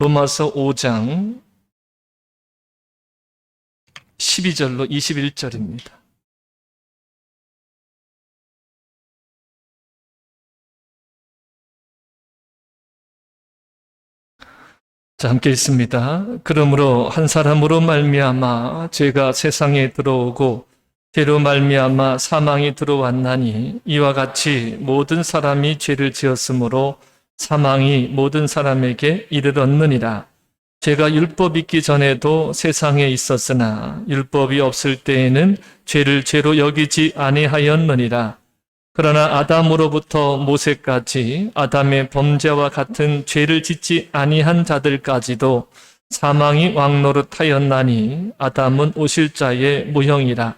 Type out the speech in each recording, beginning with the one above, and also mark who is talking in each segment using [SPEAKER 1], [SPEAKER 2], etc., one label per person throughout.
[SPEAKER 1] 로마서 5장 12절로 21절입니다. 자, 함께 읽습니다. 그러므로 한 사람으로 말미암아 죄가 세상에 들어오고 죄로 말미암아 사망이 들어왔나니 이와 같이 모든 사람이 죄를 지었으므로 사망이 모든 사람에게 이르렀느니라. 죄가 율법 있기 전에도 세상에 있었으나 율법이 없을 때에는 죄를 죄로 여기지 아니하였느니라. 그러나 아담으로부터 모세까지 아담의 범죄와 같은 죄를 짓지 아니한 자들까지도 사망이 왕노릇하였나니 아담은 오실 자의 모형이라.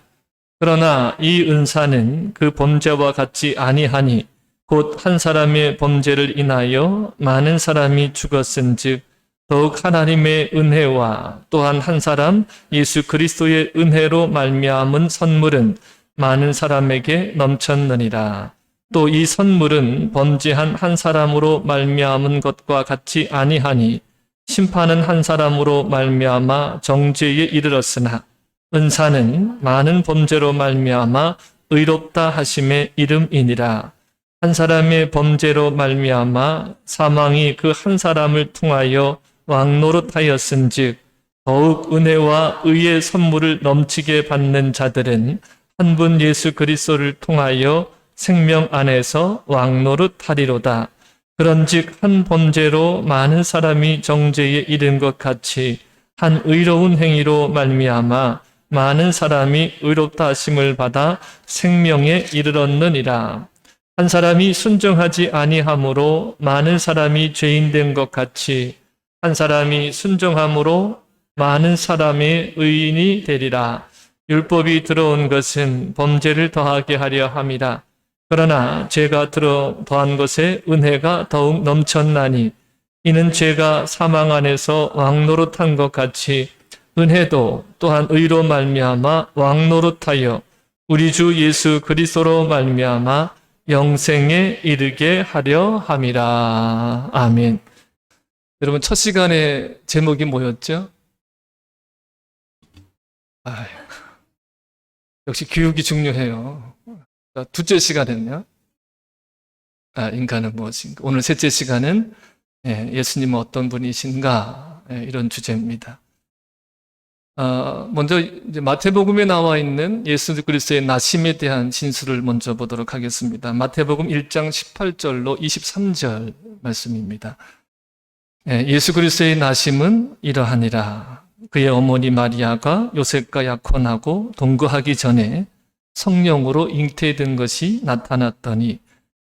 [SPEAKER 1] 그러나 이 은사는 그 범죄와 같지 아니하니 곧 한 사람의 범죄를 인하여 많은 사람이 죽었은즉 더욱 하나님의 은혜와 또한 한 사람 예수 그리스도의 은혜로 말미암은 선물은 많은 사람에게 넘쳤느니라. 또 이 선물은 범죄한 한 사람으로 말미암은 것과 같지 아니하니 심판은 한 사람으로 말미암아 정죄에 이르렀으나 은사는 많은 범죄로 말미암아 의롭다 하심의 이름이니라. 한 사람의 범죄로 말미암아 사망이 그 한 사람을 통하여 왕노릇하였은즉 더욱 은혜와 의의 선물을 넘치게 받는 자들은 한 분 예수 그리스도를 통하여 생명 안에서 왕노릇하리로다. 그런즉 한 범죄로 많은 사람이 정죄에 이른 것 같이 한 의로운 행위로 말미암아 많은 사람이 의롭다 하심을 받아 생명에 이르렀느니라. 한 사람이 순종하지 아니함으로 많은 사람이 죄인 된 것 같이 한 사람이 순종함으로 많은 사람의 의인이 되리라. 율법이 들어온 것은 범죄를 더하게 하려 함이라. 그러나 죄가 들어 더한 것에 은혜가 더욱 넘쳤나니 이는 죄가 사망 안에서 왕노릇한 것 같이 은혜도 또한 의로 말미암아 왕노릇하여 우리 주 예수 그리스도로 말미암아 영생에 이르게 하려 함이라. 아멘. 여러분, 첫 시간의 제목이 뭐였죠? 역시 교육이 중요해요. 둘째 시간은요? 인간은 무엇인가? 오늘 셋째 시간은 예수님은 어떤 분이신가? 이런 주제입니다. 먼저 이제 마태복음에 나와 있는 예수 그리스도의 나심에 대한 진술을 먼저 보도록 하겠습니다. 마태복음 1장 18절로 23절 말씀입니다. 예수 그리스도의 나심은 이러하니라. 그의 어머니 마리아가 요셉과 약혼하고 동거하기 전에 성령으로 잉태된 것이 나타났더니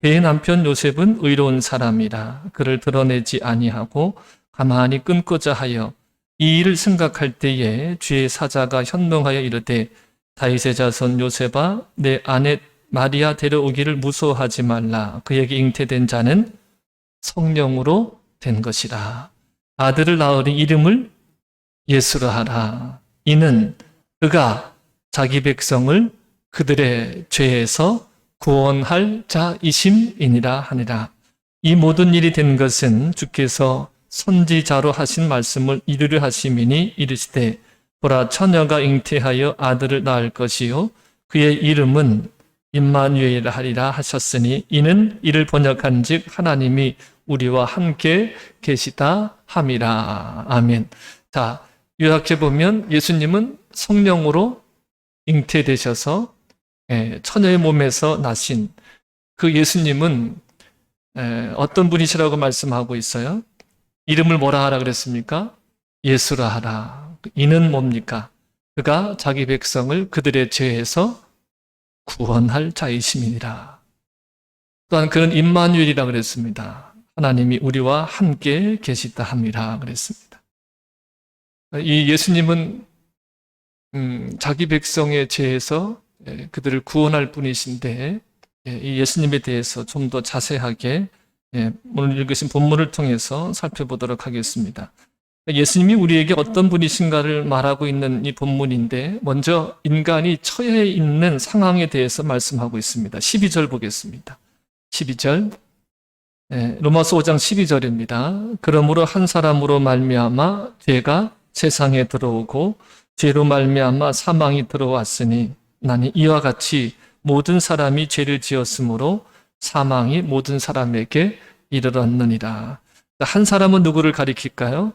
[SPEAKER 1] 그의 남편 요셉은 의로운 사람이라 그를 드러내지 아니하고 가만히 끊고자 하여 이 일을 생각할 때에 주의 사자가 현명하여 이르되 다윗의 자손 요셉아 내 아내 마리아 데려오기를 무서워하지 말라. 그에게 잉태된 자는 성령으로 된 것이라. 아들을 낳으니 이름을 예수라 하라. 이는 그가 자기 백성을 그들의 죄에서 구원할 자이심이니라 하니라. 이 모든 일이 된 것은 주께서 선지자로 하신 말씀을 이루려 하심이니 이르시되 보라 처녀가 잉태하여 아들을 낳을 것이요 그의 이름은 임마누엘이라 하리라 하셨으니 이는 이를 번역한즉 하나님이 우리와 함께 계시다 함이라. 아멘. 자, 요약해 보면 예수님은 성령으로 잉태되셔서 처녀의 몸에서 나신 그 예수님은 어떤 분이시라고 말씀하고 있어요? 이름을 뭐라 하라 그랬습니까? 예수라 하라. 이는 뭡니까? 그가 자기 백성을 그들의 죄에서 구원할 자이심이니라. 또한 그는 임마누엘이라 그랬습니다. 하나님이 우리와 함께 계시다 함이라 그랬습니다. 이 예수님은 자기 백성의 죄에서 그들을 구원할 분이신데 이 예수님에 대해서 좀 더 자세하게 오늘 읽으신 본문을 통해서 살펴보도록 하겠습니다. 예수님이 우리에게 어떤 분이신가를 말하고 있는 이 본문인데 먼저 인간이 처해 있는 상황에 대해서 말씀하고 있습니다. 12절 보겠습니다. 12절 로마서 5장 12절입니다. 그러므로 한 사람으로 말미암아 죄가 세상에 들어오고 죄로 말미암아 사망이 들어왔으니 나니 이와 같이 모든 사람이 죄를 지었으므로 사망이 모든 사람에게 이르렀느니라. 한 사람은 누구를 가리킬까요?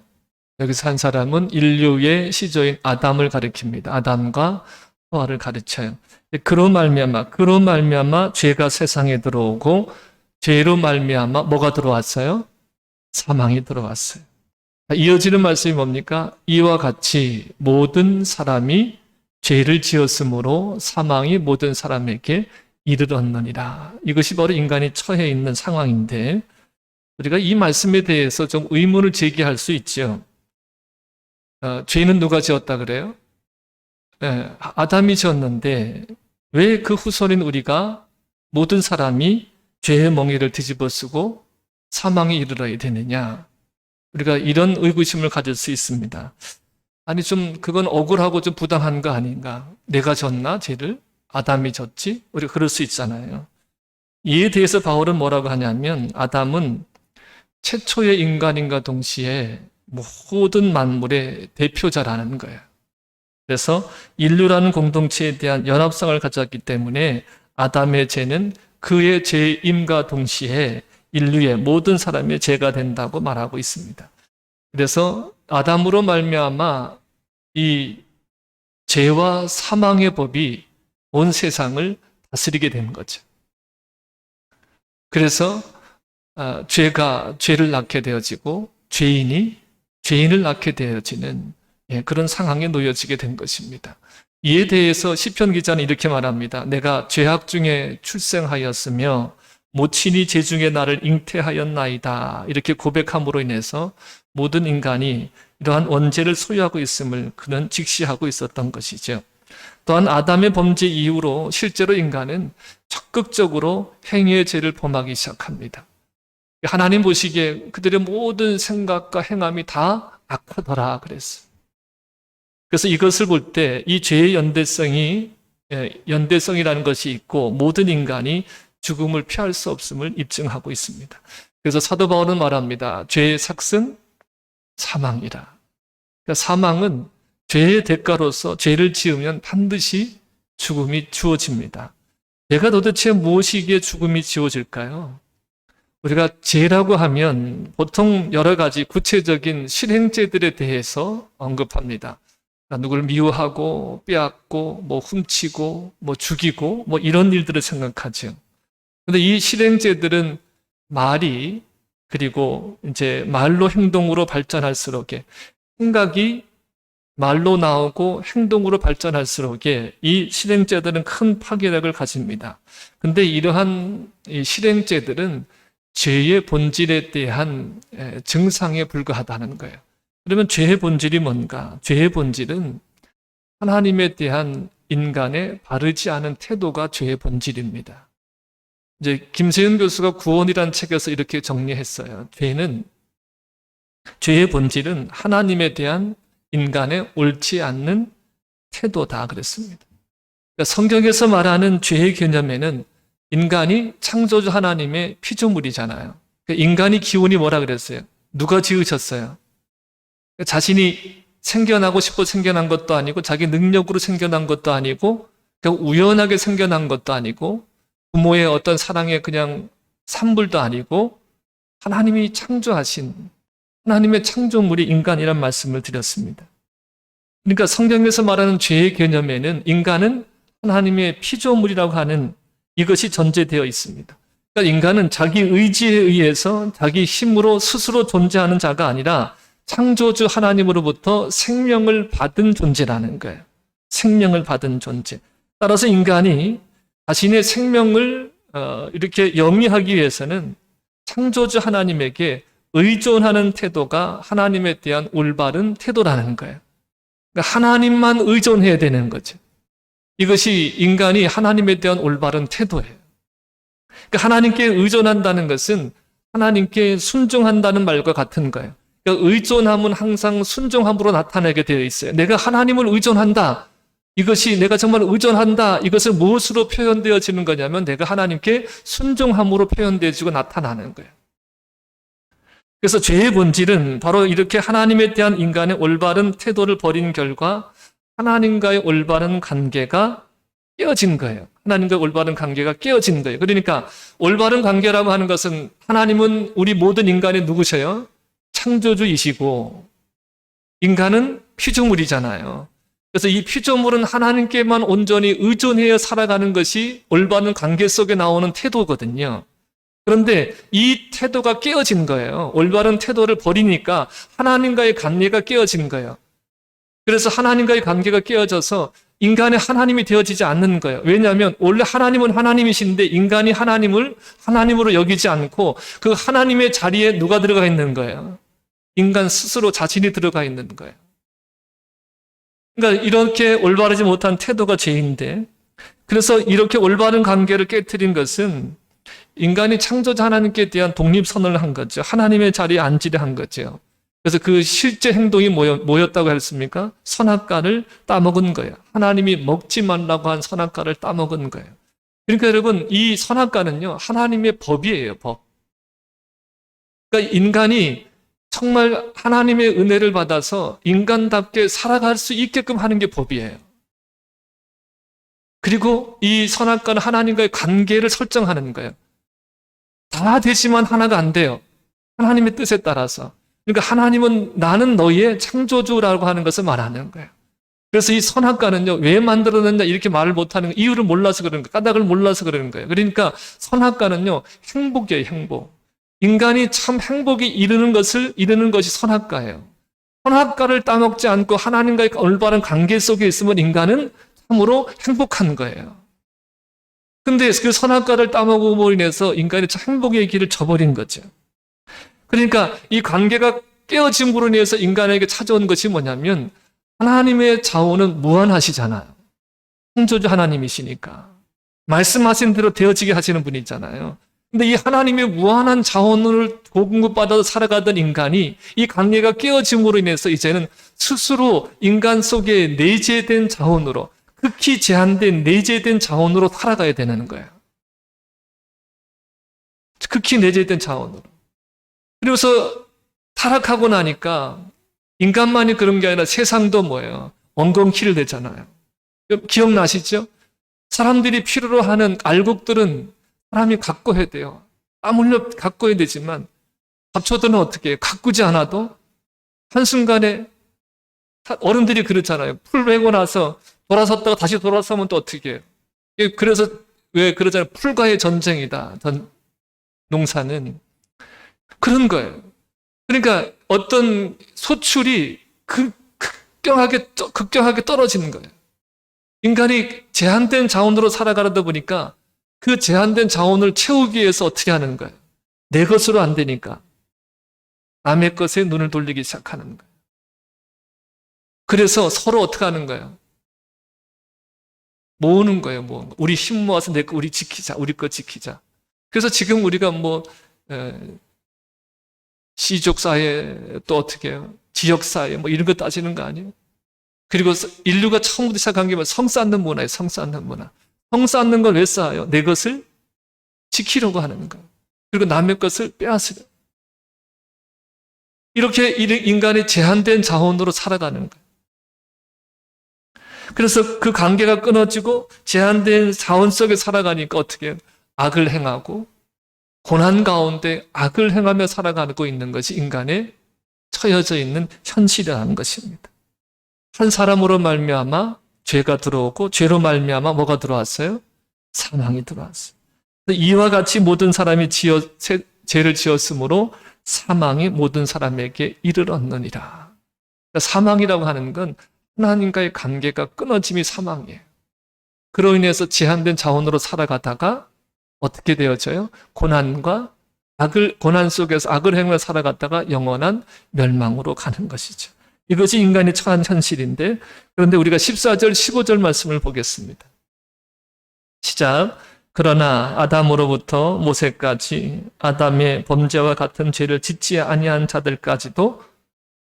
[SPEAKER 1] 여기서 한 사람은 인류의 시조인 아담을 가리킵니다. 아담과 하와를 가르쳐요. 그로 말미암아 죄가 세상에 들어오고 죄로 말미암아 뭐가 들어왔어요? 사망이 들어왔어요. 이어지는 말씀이 뭡니까? 이와 같이 모든 사람이 죄를 지었으므로 사망이 모든 사람에게 이르렀느니라. 이것이 바로 인간이 처해 있는 상황인데 우리가 이 말씀에 대해서 좀 의문을 제기할 수 있죠. 죄는 누가 지었다 그래요? 아담이 지었는데 왜 그 후손인 우리가 모든 사람이 죄의 멍에를 뒤집어쓰고 사망에 이르러야 되느냐? 우리가 이런 의구심을 가질 수 있습니다. 아니 좀 그건 억울하고 좀 부당한 거 아닌가? 내가 졌나 죄를? 아담이 졌지? 우리가 그럴 수 있잖아요. 이에 대해서 바울은 뭐라고 하냐면 아담은 최초의 인간인과 동시에 모든 만물의 대표자라는 거예요. 그래서 인류라는 공동체에 대한 연합성을 가졌기 때문에 아담의 죄는 그의 죄임과 동시에 인류의 모든 사람의 죄가 된다고 말하고 있습니다. 그래서 아담으로 말미암아 이 죄와 사망의 법이 온 세상을 다스리게 된 거죠. 그래서 죄가 죄를 낳게 되어지고 죄인이 죄인을 낳게 되어지는 그런 상황에 놓여지게 된 것입니다. 이에 대해서 시편 기자는 이렇게 말합니다. 내가 죄악 중에 출생하였으며 모친이 죄 중에 나를 잉태하였나이다. 이렇게 고백함으로 인해서 모든 인간이 이러한 원죄를 소유하고 있음을 그는 직시하고 있었던 것이죠. 또한 아담의 범죄 이후로 실제로 인간은 적극적으로 행위의 죄를 범하기 시작합니다. 하나님 보시기에 그들의 모든 생각과 행함이 다 악하더라 그랬어요. 그래서 이것을 볼 때 이 죄의 연대성이라는 것이 있고 모든 인간이 죽음을 피할 수 없음을 입증하고 있습니다. 그래서 사도 바울은 말합니다. 죄의 삭은 사망이라. 그러니까 사망은 죄의 대가로서 죄를 지으면 반드시 죽음이 주어집니다. 죄가 도대체 무엇이기에 죽음이 지어질까요? 우리가 죄라고 하면 보통 여러 가지 구체적인 실행죄들에 대해서 언급합니다. 누구를 미워하고 빼앗고 훔치고 죽이고 이런 일들을 생각하죠. 그런데 이 실행죄들은 말이 그리고 이제 말로 행동으로 발전할수록 생각이 말로 나오고 행동으로 발전할수록 이 실행죄들은 큰 파괴력을 가집니다. 근데 이러한 이 실행죄들은 죄의 본질에 대한 증상에 불과하다는 거예요. 그러면 죄의 본질이 뭔가? 죄의 본질은 하나님에 대한 인간의 바르지 않은 태도가 죄의 본질입니다. 이제 김세윤 교수가 구원이라는 책에서 이렇게 정리했어요. 죄의 본질은 하나님에 대한 인간의 옳지 않는 태도다 그랬습니다. 그러니까 성경에서 말하는 죄의 개념에는 인간이 창조주 하나님의 피조물이잖아요. 그러니까 인간이 기운이 뭐라 그랬어요? 누가 지으셨어요? 자신이 생겨나고 싶어 생겨난 것도 아니고 자기 능력으로 생겨난 것도 아니고 그냥 우연하게 생겨난 것도 아니고 부모의 어떤 사랑의 그냥 산물도 아니고 하나님이 창조하신 하나님의 창조물이 인간이란 말씀을 드렸습니다. 그러니까 성경에서 말하는 죄의 개념에는 인간은 하나님의 피조물이라고 하는 이것이 전제되어 있습니다. 그러니까 인간은 자기 의지에 의해서 자기 힘으로 스스로 존재하는 자가 아니라 창조주 하나님으로부터 생명을 받은 존재라는 거예요. 생명을 받은 존재. 따라서 인간이 자신의 생명을 이렇게 영위하기 위해서는 창조주 하나님에게 의존하는 태도가 하나님에 대한 올바른 태도라는 거예요. 그러니까 하나님만 의존해야 되는 거죠. 이것이 인간이 하나님에 대한 올바른 태도예요. 그러니까 하나님께 의존한다는 것은 하나님께 순종한다는 말과 같은 거예요. 그러니까 의존함은 항상 순종함으로 나타나게 되어 있어요. 내가 하나님을 의존한다. 이것이 내가 정말 의존한다. 이것을 무엇으로 표현되어지는 거냐면 내가 하나님께 순종함으로 표현되어지고 나타나는 거예요. 그래서 죄의 본질은 바로 이렇게 하나님에 대한 인간의 올바른 태도를 버린 결과 하나님과의 올바른 관계가 깨어진 거예요. 하나님과의 올바른 관계가 깨어진 거예요. 그러니까 올바른 관계라고 하는 것은 하나님은 우리 모든 인간이 누구셔요? 창조주이시고 인간은 피조물이잖아요. 그래서 이 피조물은 하나님께만 온전히 의존하여 살아가는 것이 올바른 관계 속에 나오는 태도거든요. 그런데 이 태도가 깨어진 거예요. 올바른 태도를 버리니까 하나님과의 관계가 깨어진 거예요. 그래서 하나님과의 관계가 깨어져서 인간의 하나님이 되어지지 않는 거예요. 왜냐하면 원래 하나님은 하나님이신데 인간이 하나님을 하나님으로 여기지 않고 그 하나님의 자리에 누가 들어가 있는 거예요? 인간 스스로 자신이 들어가 있는 거예요. 그러니까 이렇게 올바르지 못한 태도가 죄인데, 그래서 이렇게 올바른 관계를 깨뜨린 것은 인간이 창조자 하나님께 대한 독립선언을 한 거죠. 하나님의 자리에 앉으려 한 거죠. 그래서 그 실제 행동이 뭐였다고 했습니까? 선악과를 따먹은 거예요. 하나님이 먹지 말라고 한 선악과를 따먹은 거예요. 그러니까 여러분, 이 선악과는요, 하나님의 법이에요, 법. 그러니까 인간이 정말 하나님의 은혜를 받아서 인간답게 살아갈 수 있게끔 하는 게 법이에요. 그리고 이 선악과는 하나님과의 관계를 설정하는 거예요. 다 되지만 하나가 안 돼요. 하나님의 뜻에 따라서. 그러니까 하나님은 나는 너희의 창조주라고 하는 것을 말하는 거예요. 그래서 이 선악과는요, 왜 만들어냈냐 이렇게 말을 못하는 거예요. 이유를 몰라서 그러는 거예요. 까닭을 몰라서 그러는 거예요. 그러니까 선악과는요, 행복이에요, 행복. 인간이 참 행복이 이르는 것이 선악과예요. 선악과를 따먹지 않고 하나님과의 올바른 관계 속에 있으면 인간은 참으로 행복한 거예요. 근데 그 선악과를 따먹음으로 인해서 인간이 참 행복의 길을 저버린 거죠. 그러니까 이 관계가 깨어짐으로 인해서 인간에게 찾아온 것이 뭐냐면 하나님의 자원은 무한하시잖아요. 창조주 하나님이시니까. 말씀하신 대로 되어지게 하시는 분이잖아요. 근데 이 하나님의 무한한 자원을 공급받아서 살아가던 인간이 이 관계가 깨어짐으로 인해서 이제는 스스로 인간 속에 내재된 자원으로, 극히 제한된 내재된 자원으로 살아가야 되는 거예요. 극히 내재된 자원으로. 그래서 타락하고 나니까 인간만이 그런 게 아니라 세상도 뭐예요? 엉겅퀴를 내잖아요. 기억나시죠? 사람들이 필요로 하는 알곡들은 사람이 가꿔야 돼요. 땀 흘려 가꿔야 되지만 잡초들은 어떻게 해요? 가꾸지 않아도 한순간에 어른들이 그렇잖아요. 풀 베고 나서 돌아섰다가 다시 돌아서면 또 어떻게 해요? 그래서 왜 그러잖아요. 풀과의 전쟁이다. 농사는. 그런 거예요. 그러니까 어떤 소출이 극경하게 떨어지는 거예요. 인간이 제한된 자원으로 살아가다 보니까 그 제한된 자원을 채우기 위해서 어떻게 하는 거예요? 내 것으로 안 되니까 남의 것에 눈을 돌리기 시작하는 거예요. 그래서 서로 어떻게 하는 거예요? 모으는 거예요. 모으는 거. 우리 힘 모아서 내 거 우리 지키자. 우리 거 지키자. 그래서 지금 우리가 시족 사회 또 어떻게 해요? 지역 사회 이런 거 따지는 거 아니에요? 그리고 인류가 처음부터 시작한 게 성 쌓는 문화예요. 성 쌓는 문화. 성 쌓는 걸 왜 쌓아요? 내 것을 지키려고 하는 거예요. 그리고 남의 것을 빼앗으려. 이렇게 인간이 제한된 자원으로 살아가는 거예요. 그래서 그 관계가 끊어지고 제한된 자원 속에 살아가니까 어떻게 해요? 악을 행하고 고난 가운데 악을 행하며 살아가고 있는 것이 인간에 처해져 있는 현실이라는 것입니다. 한 사람으로 말미암아 죄가 들어오고 죄로 말미암아 뭐가 들어왔어요? 사망이 들어왔어요. 이와 같이 모든 사람이 죄를 지었으므로 사망이 모든 사람에게 이르렀느니라. 그러니까 사망이라고 하는 건 하나님과의 관계가 끊어짐이 사망이에요. 그로 인해서 제한된 자원으로 살아가다가 어떻게 되어져요? 고난 속에서 악을 행하며 살아갔다가 영원한 멸망으로 가는 것이죠. 이것이 인간이 처한 현실인데, 그런데 우리가 14절, 15절 말씀을 보겠습니다. 시작. 그러나 아담으로부터 모세까지 아담의 범죄와 같은 죄를 짓지 아니한 자들까지도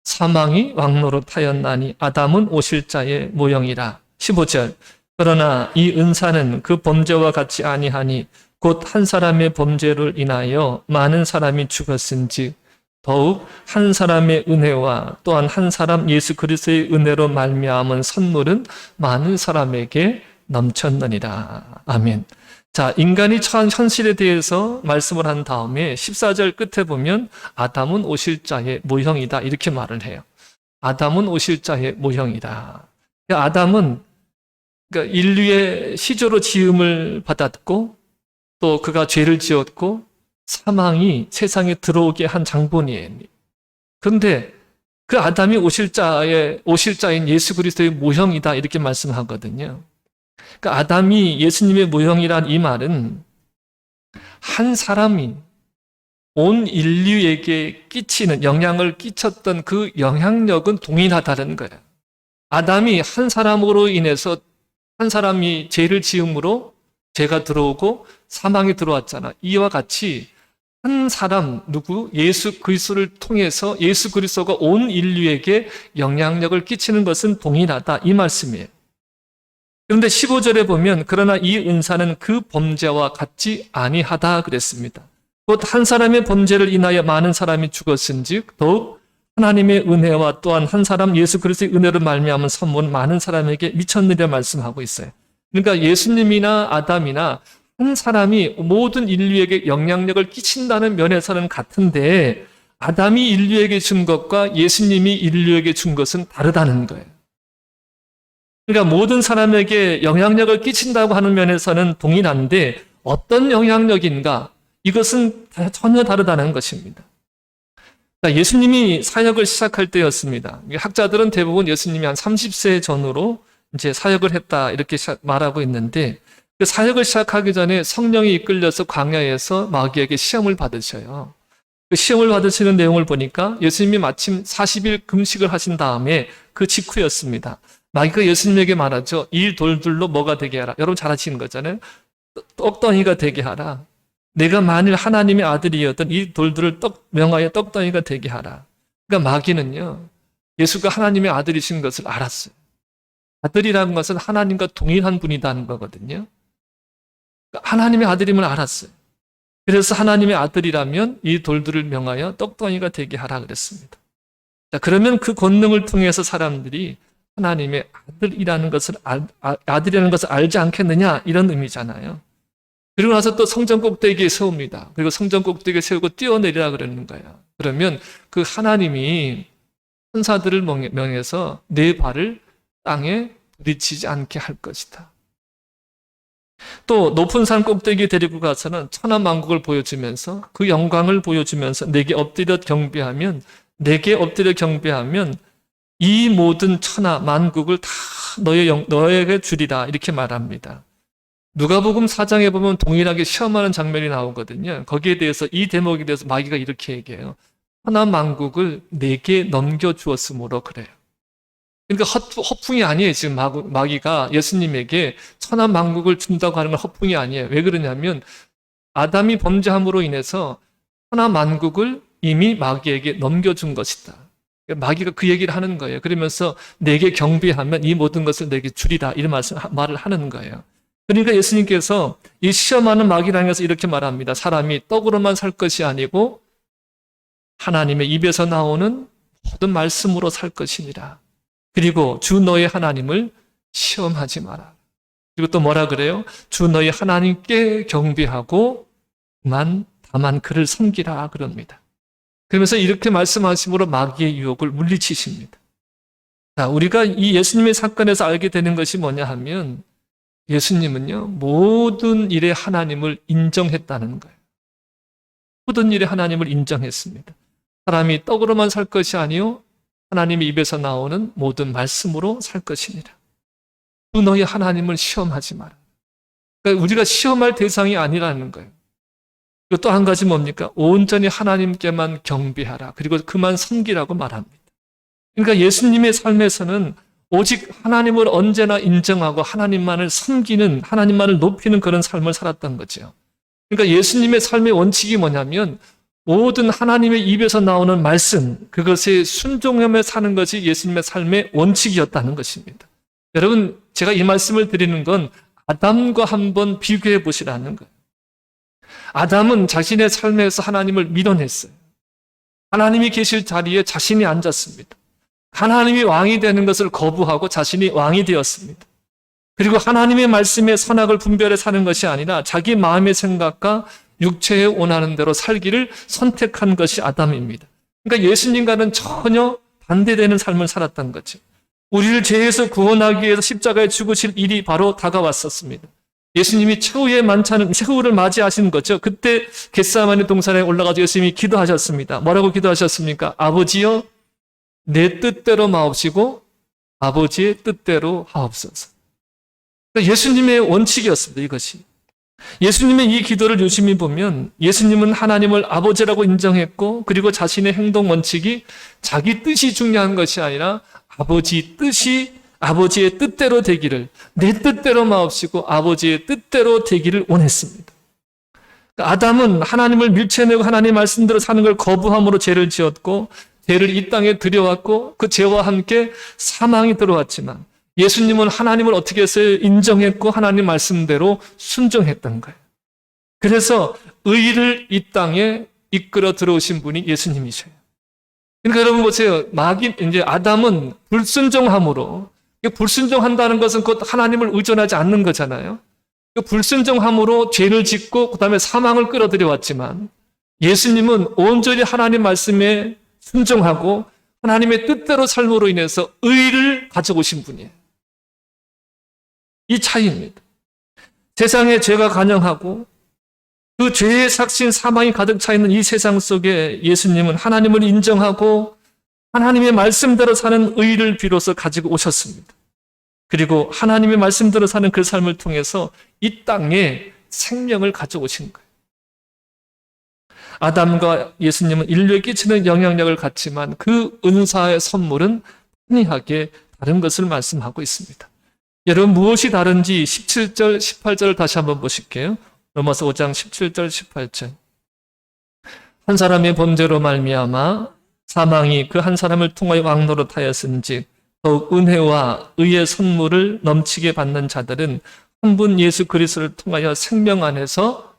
[SPEAKER 1] 사망이 왕노릇하였나니 아담은 오실 자의 모형이라. 15절. 그러나 이 은사는 그 범죄와 같이 아니하니 곧 한 사람의 범죄를 인하여 많은 사람이 죽었은즉 더욱 한 사람의 은혜와 또한 한 사람 예수 그리스도의 은혜로 말미암은 선물은 많은 사람에게 넘쳤느니라. 아멘. 자, 인간이 처한 현실에 대해서 말씀을 한 다음에 14절 끝에 보면 아담은 오실 자의 모형이다 이렇게 말을 해요. 아담은 오실 자의 모형이다. 아담은 그러니까 인류의 시조로 지음을 받았고 또 그가 죄를 지었고 사망이 세상에 들어오게 한 장본이에요. 그런데 그 아담이 오실 자인 예수 그리스도의 모형이다 이렇게 말씀하거든요. 그러니까 아담이 예수님의 모형이란 이 말은 한 사람이 온 인류에게 끼치는 영향을 끼쳤던 그 영향력은 동일하다는 거예요. 아담이 한 사람으로 인해서 한 사람이 죄를 지음으로 죄가 들어오고 사망이 들어왔잖아. 이와 같이 한 사람 예수 그리스도를 통해서 예수 그리스도가 온 인류에게 영향력을 끼치는 것은 동일하다 이 말씀이에요. 그런데 15절에 보면 그러나 이 은사는 그 범죄와 같지 아니하다 그랬습니다. 곧 한 사람의 범죄를 인하여 많은 사람이 죽었은즉 더욱 하나님의 은혜와 또한 한 사람 예수 그리스도의 은혜로 말미암은 선물은 많은 사람에게 미쳤느냐 말씀하고 있어요. 그러니까 예수님이나 아담이나 한 사람이 모든 인류에게 영향력을 끼친다는 면에서는 같은데 아담이 인류에게 준 것과 예수님이 인류에게 준 것은 다르다는 거예요. 그러니까 모든 사람에게 영향력을 끼친다고 하는 면에서는 동일한데 어떤 영향력인가? 이것은 전혀 다르다는 것입니다. 예수님이 사역을 시작할 때였습니다. 학자들은 대부분 예수님이 한 30세 전후로 이제 사역을 했다 이렇게 말하고 있는데 그 사역을 시작하기 전에 성령이 이끌려서 광야에서 마귀에게 시험을 받으셔요. 그 시험을 받으시는 내용을 보니까 예수님이 마침 40일 금식을 하신 다음에 그 직후였습니다. 마귀가 예수님에게 말하죠. 이 돌들로 뭐가 되게 하라. 여러분 잘 아시는 거잖아요. 떡덩이가 되게 하라. 내가 만일 하나님의 아들이었던 이 돌들을 명하여 떡덩이가 되게 하라. 그러니까 마귀는요. 예수가 하나님의 아들이신 것을 알았어요. 아들이라는 것은 하나님과 동일한 분이라는 거거든요. 그러니까 하나님의 아들임을 알았어요. 그래서 하나님의 아들이라면 이 돌들을 명하여 떡덩이가 되게 하라 그랬습니다. 자, 그러면 그 권능을 통해서 사람들이 하나님의 아들이라는 것을 알지 않겠느냐 이런 의미잖아요. 그리고 나서 또 성전 꼭대기에 세웁니다. 그리고 성전 꼭대기에 세우고 뛰어내리라 그러는 거예요. 그러면 그 하나님이 천사들을 명해서 내 발을 땅에 부딪히지 않게 할 것이다. 또 높은 산 꼭대기에 데리고 가서는 천하만국을 보여주면서 그 영광을 보여주면서 내게 엎드려 경배하면 이 모든 천하 만국을 다 너에게 주리라 이렇게 말합니다. 누가복음 4장에 보면 동일하게 시험하는 장면이 나오거든요. 거기에 대해서 이 대목에 대해서 마귀가 이렇게 얘기해요. 천하 만국을 내게 넘겨주었으므로 그래요. 그러니까 허풍이 아니에요. 지금 마귀가 예수님에게 천하 만국을 준다고 하는 건 허풍이 아니에요. 왜 그러냐면 아담이 범죄함으로 인해서 천하 만국을 이미 마귀에게 넘겨준 것이다. 마귀가 그 얘기를 하는 거예요. 그러면서 내게 경배하면 이 모든 것을 내게 주리라 이런 말을 하는 거예요. 그러니까 예수님께서 이 시험하는 마귀를 향해서 이렇게 말합니다. 사람이 떡으로만 살 것이 아니고 하나님의 입에서 나오는 모든 말씀으로 살 것이니라. 그리고 주 너의 하나님을 시험하지 마라. 그리고 또 뭐라 그래요? 주 너의 하나님께 경배하고 다만 그를 섬기라 그럽니다. 그러면서 이렇게 말씀하심으로 마귀의 유혹을 물리치십니다. 자, 우리가 이 예수님의 사건에서 알게 되는 것이 뭐냐 하면 예수님은요, 모든 일에 하나님을 인정했다는 거예요. 모든 일에 하나님을 인정했습니다. 사람이 떡으로만 살 것이 아니요 하나님의 입에서 나오는 모든 말씀으로 살 것이니라. 또 너희 하나님을 시험하지 마라. 그러니까 우리가 시험할 대상이 아니라는 거예요. 그리고 또 한 가지 뭡니까? 온전히 하나님께만 경배하라. 그리고 그만 섬기라고 말합니다. 그러니까 예수님의 삶에서는 오직 하나님을 언제나 인정하고 하나님만을 섬기는, 하나님만을 높이는 그런 삶을 살았던 거죠. 그러니까 예수님의 삶의 원칙이 뭐냐면 모든 하나님의 입에서 나오는 말씀, 그것에 순종하며 사는 것이 예수님의 삶의 원칙이었다는 것입니다. 여러분, 제가 이 말씀을 드리는 건 아담과 한번 비교해 보시라는 거예요. 아담은 자신의 삶에서 하나님을 밀어냈어요. 하나님이 계실 자리에 자신이 앉았습니다. 하나님이 왕이 되는 것을 거부하고 자신이 왕이 되었습니다. 그리고 하나님의 말씀에 선악을 분별해 사는 것이 아니라 자기 마음의 생각과 육체에 원하는 대로 살기를 선택한 것이 아담입니다. 그러니까 예수님과는 전혀 반대되는 삶을 살았던 거죠. 우리를 죄에서 구원하기 위해서 십자가에 죽으실 일이 바로 다가왔었습니다. 예수님이 최후의 만찬, 최후를 맞이하신 거죠. 그때 겟세마네 동산에 올라가서 예수님이 기도하셨습니다. 뭐라고 기도하셨습니까? 아버지여, 내 뜻대로 마옵시고 아버지의 뜻대로 하옵소서. 그러니까 예수님의 원칙이었습니다. 이것이. 예수님의 이 기도를 유심히 보면 예수님은 하나님을 아버지라고 인정했고, 그리고 자신의 행동 원칙이 자기 뜻이 중요한 것이 아니라 아버지 뜻이 아버지의 뜻대로 되기를, 내 뜻대로 마옵시고 아버지의 뜻대로 되기를 원했습니다. 아담은 하나님을 밀쳐내고 하나님의 말씀대로 사는 걸 거부함으로 죄를 지었고, 죄를 이 땅에 들여왔고, 그 죄와 함께 사망이 들어왔지만 예수님은 하나님을 어떻게 했어요? 인정했고 하나님 말씀대로 순종했던 거예요. 그래서 의를 이 땅에 이끌어 들어오신 분이 예수님이셔요. 그러니까 여러분 보세요. 이제 아담은 불순종함으로, 불순종한다는 것은 곧 하나님을 의존하지 않는 거잖아요. 불순종함으로 죄를 짓고 그 다음에 사망을 끌어들여 왔지만, 예수님은 온전히 하나님 말씀에 순종하고 하나님의 뜻대로 삶으로 인해서 의를 가져오신 분이에요. 이 차이입니다. 세상에 죄가 간영하고 그 죄의 삭신 사망이 가득 차 있는 이 세상 속에 예수님은 하나님을 인정하고 하나님의 말씀대로 사는 의를 비로소 가지고 오셨습니다. 그리고 하나님의 말씀대로 사는 그 삶을 통해서 이 땅에 생명을 가져오신 거예요. 아담과 예수님은 인류에 끼치는 영향력을 갖지만 그 은사의 선물은 편이하게 다른 것을 말씀하고 있습니다. 여러분, 무엇이 다른지 17절, 18절을 다시 한번 보실게요. 로마서 5장 17절, 18절. 한 사람의 범죄로 말미암아 사망이 그 한 사람을 통하여 왕노릇하였은즉 더욱 은혜와 의의 선물을 넘치게 받는 자들은 한 분 예수 그리스도를 통하여 생명 안에서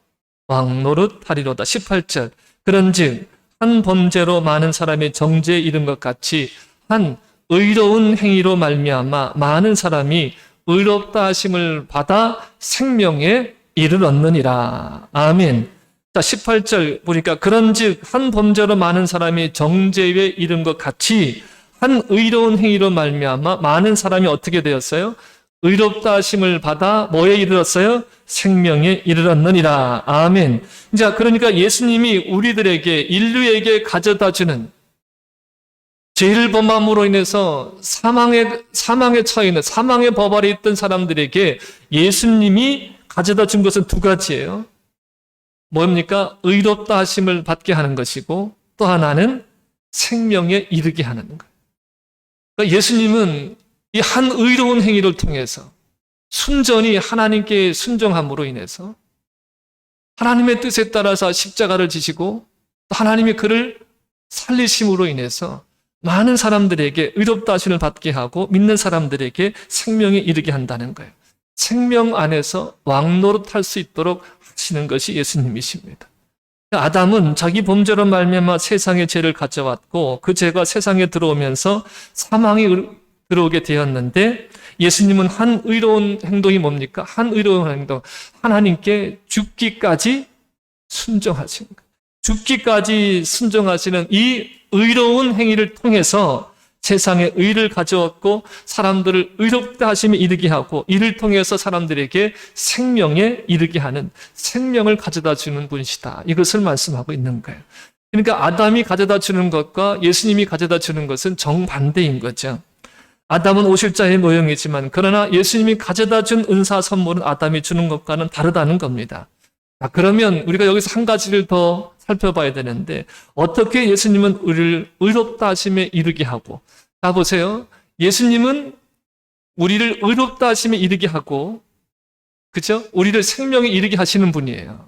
[SPEAKER 1] 왕노릇하리로다. 18절. 그런즉 한 범죄로 많은 사람이 정죄에 이른 것 같이 한 의로운 행위로 말미암아 많은 사람이 의롭다 하심을 받아 생명에 이르렀느니라. 아멘. 자, 18절 보니까 그런즉 한 범죄로 많은 사람이 정죄에 이른 것 같이 한 의로운 행위로 말미암아 많은 사람이 어떻게 되었어요? 의롭다 하심을 받아 뭐에 이르렀어요? 생명에 이르렀느니라. 아멘. 자, 그러니까 예수님이 우리들에게, 인류에게 가져다 주는, 죄를 범함으로 인해서 사망에 처해 있는, 사망의 법 아래 있던 사람들에게 예수님이 가져다 준 것은 두 가지예요. 뭡니까? 의롭다 하심을 받게 하는 것이고, 또 하나는 생명에 이르게 하는 거예요. 그러니까 예수님은 이 한 의로운 행위를 통해서 순전히 하나님께 순종함으로 인해서 하나님의 뜻에 따라서 십자가를 지시고 또 하나님의 그를 살리심으로 인해서 많은 사람들에게 의롭다 하심을 받게 하고 믿는 사람들에게 생명에 이르게 한다는 거예요. 생명 안에서 왕노릇할 수 있도록 하시는 것이 예수님이십니다. 아담은 자기 범죄로 말미암아 세상에 죄를 가져왔고 그 죄가 세상에 들어오면서 사망이 들어오게 되었는데, 예수님은 한 의로운 행동이 뭡니까? 한 의로운 행동, 하나님께 죽기까지 순종하신 거예요. 죽기까지 순종하시는 이 의로운 행위를 통해서 세상에 의를 가져왔고 사람들을 의롭다 하심에 이르게 하고, 이를 통해서 사람들에게 생명에 이르게 하는, 생명을 가져다 주는 분이시다. 이것을 말씀하고 있는 거예요. 그러니까 아담이 가져다 주는 것과 예수님이 가져다 주는 것은 정반대인 거죠. 아담은 오실자의 모형이지만 그러나 예수님이 가져다 준 은사 선물은 아담이 주는 것과는 다르다는 겁니다. 자, 그러면 우리가 여기서 한 가지를 더 살펴봐야 되는데, 어떻게 예수님은 우리를 의롭다 하심에 이르게 하고, 자 보세요. 예수님은 우리를 의롭다 하심에 이르게 하고, 그죠? 우리를 생명에 이르게 하시는 분이에요.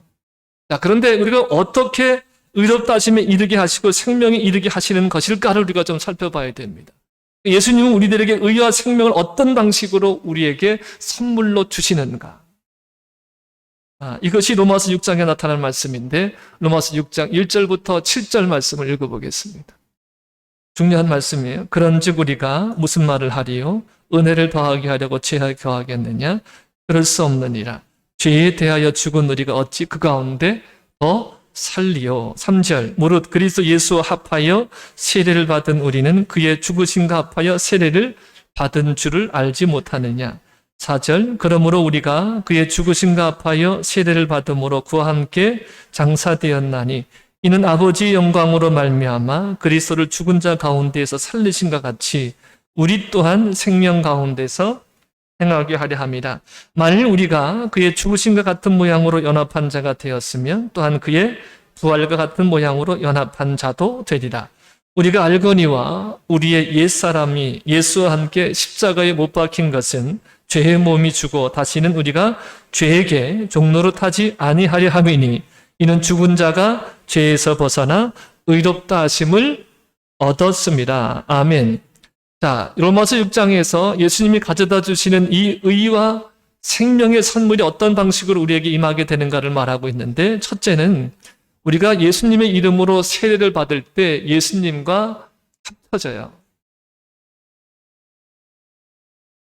[SPEAKER 1] 자, 그런데 우리가 어떻게 의롭다 하심에 이르게 하시고 생명에 이르게 하시는 것일까를 우리가 좀 살펴봐야 됩니다. 예수님은 우리들에게 의와 생명을 어떤 방식으로 우리에게 선물로 주시는가? 이것이 로마서 6장에 나타난 말씀인데 로마서 6장 1절부터 7절 말씀을 읽어보겠습니다. 중요한 말씀이에요. 그런즉 우리가 무슨 말을 하리요? 은혜를 더하게 하려고 죄에 더하겠느냐? 그럴 수 없느니라. 죄에 대하여 죽은 우리가 어찌 그 가운데 더 살리요? 3절 무릇 그리스도 예수와 합하여 세례를 받은 우리는 그의 죽으심과 합하여 세례를 받은 줄을 알지 못하느냐? 4절 그러므로 우리가 그의 죽으심과 합하여 세례를 받음으로 그와 함께 장사되었나니 이는 아버지의 영광으로 말미암아 그리스도를 죽은 자 가운데에서 살리신과 같이 우리 또한 생명 가운데서 행하게 하려 함이라. 만일 우리가 그의 죽으심과 같은 모양으로 연합한 자가 되었으면 또한 그의 부활과 같은 모양으로 연합한 자도 되리라. 우리가 알거니와 우리의 옛사람이 예수와 함께 십자가에 못 박힌 것은 죄의 몸이 주고 다시는 우리가 죄에게 종로로 타지 아니하려 함이니 이는 죽은 자가 죄에서 벗어나 의롭다 하심을 얻었습니다. 아멘. 자, 로마서 6장에서 예수님이 가져다 주시는 이 의와 생명의 선물이 어떤 방식으로 우리에게 임하게 되는가를 말하고 있는데 첫째는 우리가 예수님의 이름으로 세례를 받을 때 예수님과 합쳐져요.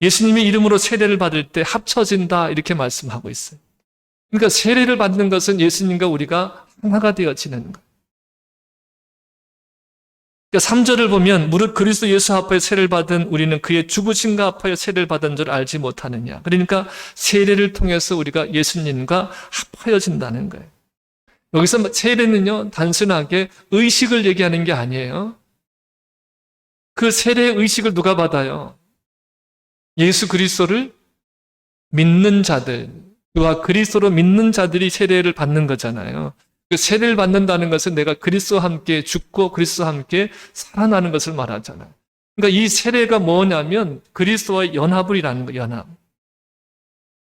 [SPEAKER 1] 예수님의 이름으로 세례를 받을 때 합쳐진다 이렇게 말씀하고 있어요. 그러니까 세례를 받는 것은 예수님과 우리가 하나가 되어지는 거예요. 그러니까 3절을 보면 무릇 그리스도 예수 합하여 세례를 받은 우리는 그의 죽으심과 합하여 세례를 받은 줄 알지 못하느냐. 그러니까 세례를 통해서 우리가 예수님과 합하여진다는 거예요. 여기서 세례는요 단순하게 의식을 얘기하는 게 아니에요. 그 세례의 의식을 누가 받아요? 예수 그리스도를 믿는 자들, 그와 그리스도로 믿는 자들이 세례를 받는 거잖아요. 그 세례를 받는다는 것은 내가 그리스도와 함께 죽고 그리스도와 함께 살아나는 것을 말하잖아요. 그러니까 이 세례가 뭐냐면 그리스도와의 연합이라는 거예요. 연합.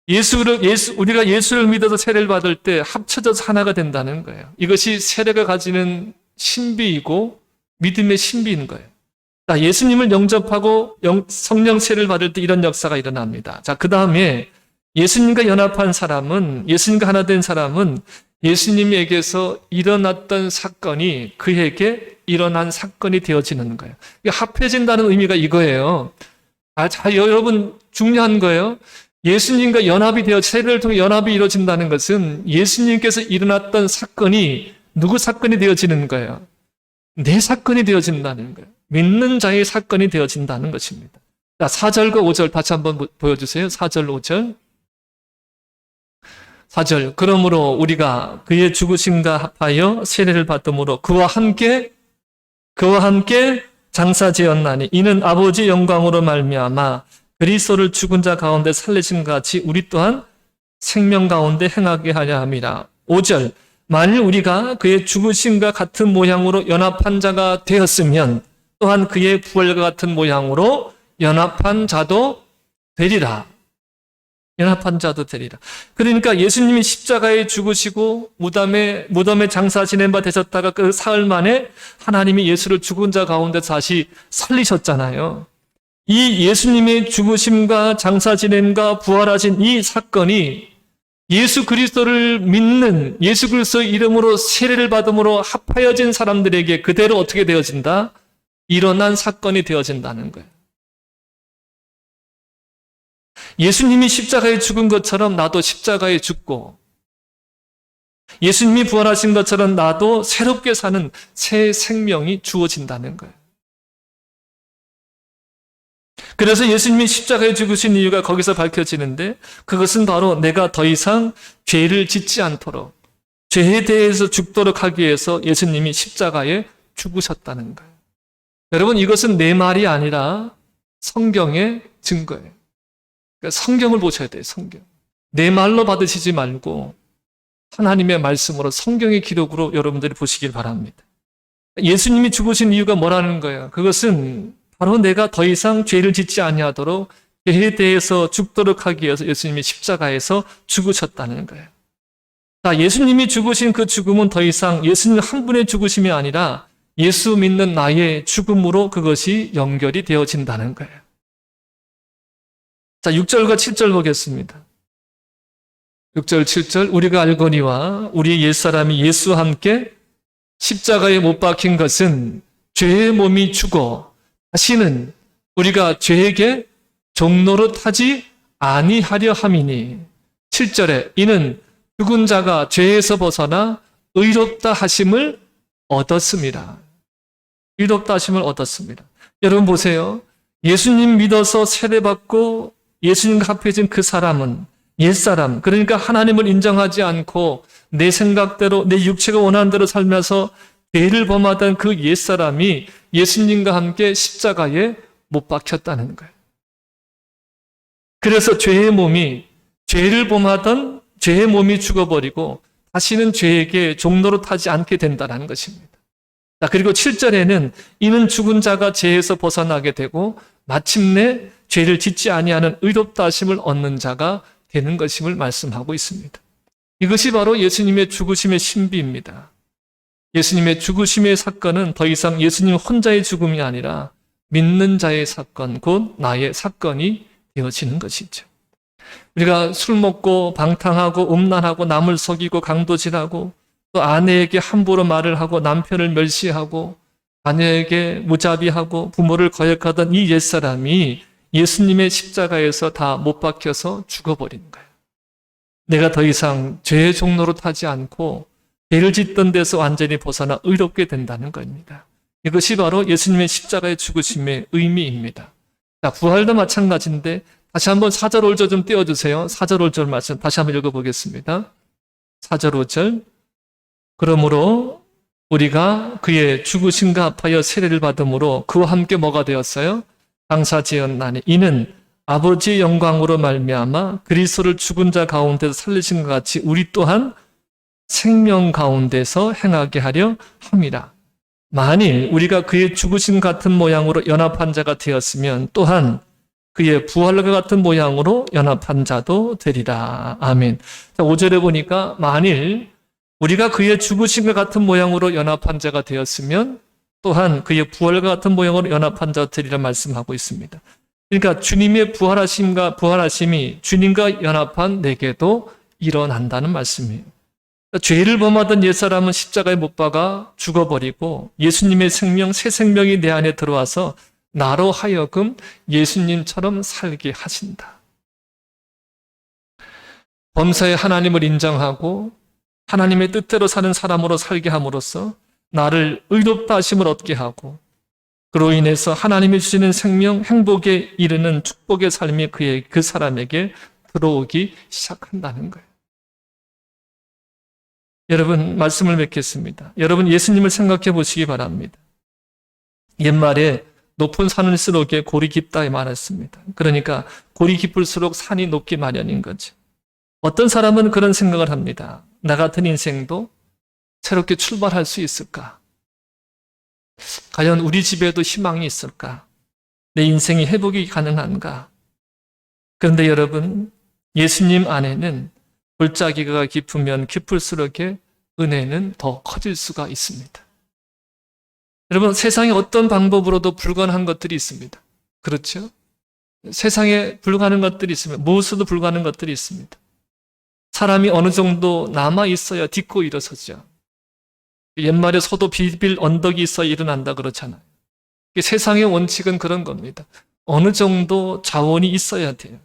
[SPEAKER 1] 우리가 예수를 믿어서 세례를 받을 때 합쳐져서 하나가 된다는 거예요. 이것이 세례가 가지는 신비이고 믿음의 신비인 거예요. 자, 예수님을 영접하고 성령 세례를 받을 때 이런 역사가 일어납니다. 자, 그 다음에 예수님과 연합한 사람은, 예수님과 하나 된 사람은 예수님에게서 일어났던 사건이 그에게 일어난 사건이 되어지는 거예요. 합해진다는 의미가 이거예요. 자, 여러분 중요한 거예요. 예수님과 연합이 되어 세례를 통해 연합이 이루어진다는 것은 예수님께서 일어났던 사건이 누구 사건이 되어지는 거예요? 내 사건이 되어진다는 거예요. 믿는 자의 사건이 되어진다는 것입니다. 자, 4절과 5절 다시 한번 보여주세요. 4절, 5절. 4절 그러므로 우리가 그의 죽으심과 합하여 세례를 받음으로 그와 함께 장사되었나니 이는 아버지 영광으로 말미암아 그리스도를 죽은 자 가운데 살리신 것 같이 우리 또한 생명 가운데 행하게 하려 함이라. 5절 만일 우리가 그의 죽으심과 같은 모양으로 연합한 자가 되었으면 또한 그의 부활과 같은 모양으로 연합한 자도 되리라. 연합한 자도 되리라. 그러니까 예수님이 십자가에 죽으시고 무덤에 장사 지낸 바 되셨다가 그 사흘 만에 하나님이 예수를 죽은 자 가운데 다시 살리셨잖아요. 이 예수님의 죽으심과 장사 지냄과 부활하신 이 사건이 예수 그리스도를 믿는 예수 그리스도의 이름으로 세례를 받음으로 합하여진 사람들에게 그대로 어떻게 되어진다? 일어난 사건이 되어진다는 거예요. 예수님이 십자가에 죽은 것처럼 나도 십자가에 죽고 예수님이 부활하신 것처럼 나도 새롭게 사는 새 생명이 주어진다는 거예요. 그래서 예수님이 십자가에 죽으신 이유가 거기서 밝혀지는데 그것은 바로 내가 더 이상 죄를 짓지 않도록 죄에 대해서 죽도록 하기 위해서 예수님이 십자가에 죽으셨다는 거예요. 여러분 이것은 내 말이 아니라 성경의 증거예요. 그러니까 성경을 보셔야 돼요. 성경. 내 말로 받으시지 말고 하나님의 말씀으로 성경의 기록으로 여러분들이 보시길 바랍니다. 예수님이 죽으신 이유가 뭐라는 거예요? 그것은 바로 내가 더 이상 죄를 짓지 아니하도록 죄에 대해서 죽도록 하기 위해서 예수님이 십자가에서 죽으셨다는 거예요. 자, 예수님이 죽으신 그 죽음은 더 이상 예수님 한 분의 죽으심이 아니라 예수 믿는 나의 죽음으로 그것이 연결이 되어진다는 거예요. 자, 6절과 7절 보겠습니다. 6절, 7절 우리가 알거니와 우리 옛사람이 예수와 함께 십자가에 못 박힌 것은 죄의 몸이 죽어 다시는 우리가 죄에게 종로로 타지 아니하려 함이니 7절에 이는 죽은 자가 죄에서 벗어나 의롭다 하심을 얻었습니다. 의롭다 하심을 얻었습니다. 여러분 보세요. 예수님 믿어서 세례받고 예수님과 합해진 그 사람은 옛사람, 그러니까 하나님을 인정하지 않고 내 생각대로 내 육체가 원하는 대로 살면서 죄를 범하던 그 옛사람이 예수님과 함께 십자가에 못 박혔다는 거예요. 그래서 죄의 몸이 죄를 범하던 죄의 몸이 죽어버리고 다시는 죄에게 종로로 타지 않게 된다는 것입니다. 그리고 7절에는 이는 죽은 자가 죄에서 벗어나게 되고 마침내 죄를 짓지 아니하는 의롭다 하심을 얻는 자가 되는 것임을 말씀하고 있습니다. 이것이 바로 예수님의 죽으심의 신비입니다. 예수님의 죽으심의 사건은 더 이상 예수님 혼자의 죽음이 아니라 믿는 자의 사건, 곧 나의 사건이 되어지는 것이죠. 우리가 술 먹고 방탕하고 음란하고 남을 속이고 강도질하고 또 아내에게 함부로 말을 하고 남편을 멸시하고 자녀에게 무자비하고 부모를 거역하던 이 옛사람이 예수님의 십자가에서 다 못 박혀서 죽어버린 거예요. 내가 더 이상 죄의 종로로 타지 않고 죄를 짓던 데서 완전히 벗어나 의롭게 된다는 겁니다. 이것이 바로 예수님의 십자가의 죽으심의 의미입니다. 자, 부활도 마찬가지인데 다시 한번 4절 5절 좀 띄워주세요. 4절 5절 말씀 다시 한번 읽어보겠습니다. 4절 5절 그러므로 우리가 그의 죽으심과 합하여 세례를 받음으로 그와 함께 뭐가 되었어요? 장사지었나니 이는 아버지의 영광으로 말미암아 그리스도를 죽은 자 가운데서 살리신 것 같이 우리 또한 생명 가운데서 행하게 하려 함이라. 만일 우리가 그의 죽으심 같은 모양으로 연합한 자가 되었으면 또한 그의 부활과 같은 모양으로 연합한 자도 되리라. 아멘. 자, 5절에 보니까 만일 우리가 그의 죽으심과 같은 모양으로 연합한 자가 되었으면 또한 그의 부활과 같은 모양으로 연합한 자가 되리라 말씀하고 있습니다. 그러니까 주님의 부활하심이 주님과 연합한 내게도 일어난다는 말씀이에요. 죄를 범하던 옛사람은 십자가에 못 박아 죽어버리고 예수님의 생명, 새 생명이 내 안에 들어와서 나로 하여금 예수님처럼 살게 하신다. 범사에 하나님을 인정하고 하나님의 뜻대로 사는 사람으로 살게 함으로써 나를 의롭다 하심을 얻게 하고 그로 인해서 하나님이 주시는 생명, 행복에 이르는 축복의 삶이 그 사람에게 들어오기 시작한다는 거예요. 여러분, 말씀을 맺겠습니다. 여러분, 예수님을 생각해 보시기 바랍니다. 옛말에 높은 산을수록에 골이 깊다에 말했습니다. 그러니까 골이 깊을수록 산이 높기 마련인 거죠. 어떤 사람은 그런 생각을 합니다. 나 같은 인생도 새롭게 출발할 수 있을까? 과연 우리 집에도 희망이 있을까? 내 인생이 회복이 가능한가? 그런데 여러분, 예수님 안에는 골짜기가 깊으면 깊을수록에 은혜는 더 커질 수가 있습니다. 여러분, 세상에 어떤 방법으로도 불가능한 것들이 있습니다. 그렇죠? 세상에 불가능한 것들이 있습니다. 무엇으로도 불가능한 것들이 있습니다. 사람이 어느 정도 남아 있어야 딛고 일어서죠. 옛말에 소도 비빌 언덕이 있어야 일어난다 그렇잖아요. 세상의 원칙은 그런 겁니다. 어느 정도 자원이 있어야 돼요.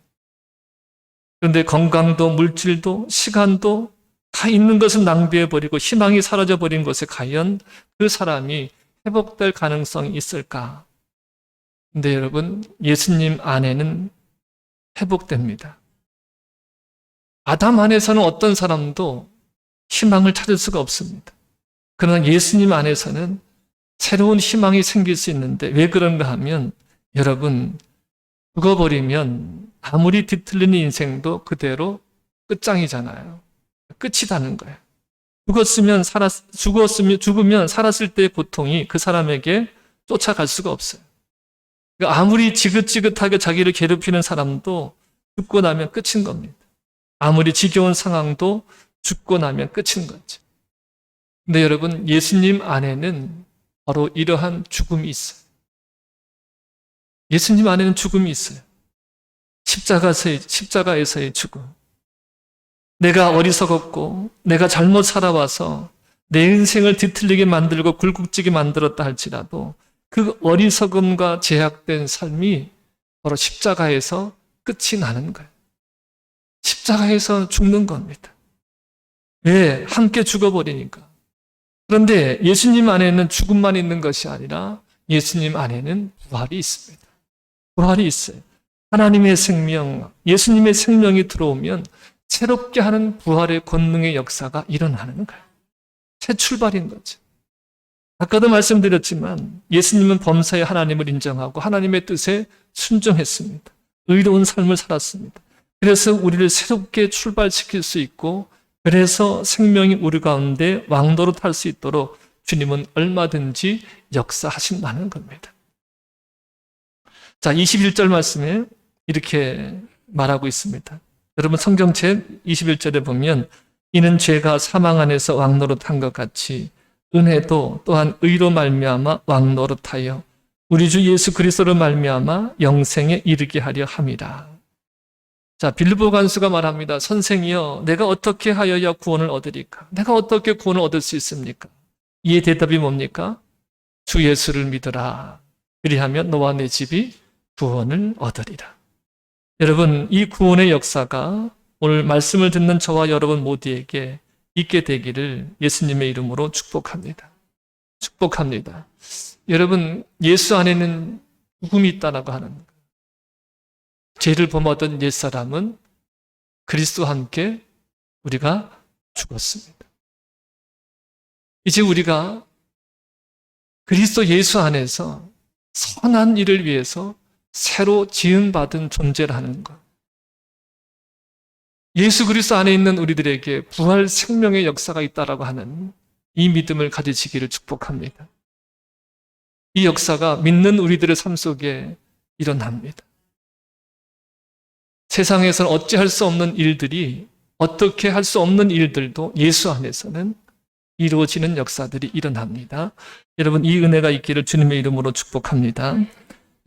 [SPEAKER 1] 그런데 건강도 물질도 시간도 다 있는 것은 낭비해버리고 희망이 사라져버린 것에 과연 그 사람이 회복될 가능성이 있을까? 근데 여러분, 예수님 안에는 회복됩니다. 아담 안에서는 어떤 사람도 희망을 찾을 수가 없습니다. 그러나 예수님 안에서는 새로운 희망이 생길 수 있는데 왜 그런가 하면 여러분, 죽어버리면 아무리 뒤틀리는 인생도 그대로 끝장이잖아요. 끝이다는 거예요. 죽으면 살았을 때의 고통이 그 사람에게 쫓아갈 수가 없어요. 아무리 지긋지긋하게 자기를 괴롭히는 사람도 죽고 나면 끝인 겁니다. 아무리 지겨운 상황도 죽고 나면 끝인 거죠. 근데 여러분, 예수님 안에는 바로 이러한 죽음이 있어요. 예수님 안에는 죽음이 있어요. 십자가에서의 죽음. 내가 어리석었고 내가 잘못 살아와서 내 인생을 뒤틀리게 만들고 굴곡지게 만들었다 할지라도 그 어리석음과 제약된 삶이 바로 십자가에서 끝이 나는 거예요. 십자가에서 죽는 겁니다. 왜? 함께 죽어버리니까. 그런데 예수님 안에는 죽음만 있는 것이 아니라 예수님 안에는 부활이 있습니다. 부활이 있어요. 하나님의 생명, 예수님의 생명이 들어오면 새롭게 하는 부활의 권능의 역사가 일어나는 거예요. 새 출발인 거죠. 아까도 말씀드렸지만 예수님은 범사의 하나님을 인정하고 하나님의 뜻에 순종했습니다. 의로운 삶을 살았습니다. 그래서 우리를 새롭게 출발시킬 수 있고 그래서 생명이 우리 가운데 왕도로 탈 수 있도록 주님은 얼마든지 역사하신다는 겁니다. 자, 21절 말씀에 이렇게 말하고 있습니다. 여러분 성경책 21절에 보면 이는 죄가 사망 안에서 왕노릇한 것 같이 은혜도 또한 의로 말미암아 왕노릇하여 우리 주 예수 그리스도로 말미암아 영생에 이르게 하려 함이라. 자, 빌립보 간수가 말합니다. 선생이여, 내가 어떻게 하여야 구원을 얻으리까? 내가 어떻게 구원을 얻을 수 있습니까? 이에 대답이 뭡니까? 주 예수를 믿으라. 그리하면 너와 내 집이 구원을 얻으리라. 여러분, 이 구원의 역사가 오늘 말씀을 듣는 저와 여러분 모두에게 있게 되기를 예수님의 이름으로 축복합니다. 축복합니다. 여러분, 예수 안에는 죽음이 있다라고 하는 거예요. 죄를 범하던 옛사람은 그리스도와 함께 우리가 죽었습니다. 이제 우리가 그리스도 예수 안에서 선한 일을 위해서 새로 지음받은 존재라는 것. 예수 그리스도 안에 있는 우리들에게 부활 생명의 역사가 있다라고 하는 이 믿음을 가지시기를 축복합니다. 이 역사가 믿는 우리들의 삶 속에 일어납니다. 세상에서는 어찌할 수 없는 일들이 어떻게 할 수 없는 일들도 예수 안에서는 이루어지는 역사들이 일어납니다. 여러분 이 은혜가 있기를 주님의 이름으로 축복합니다.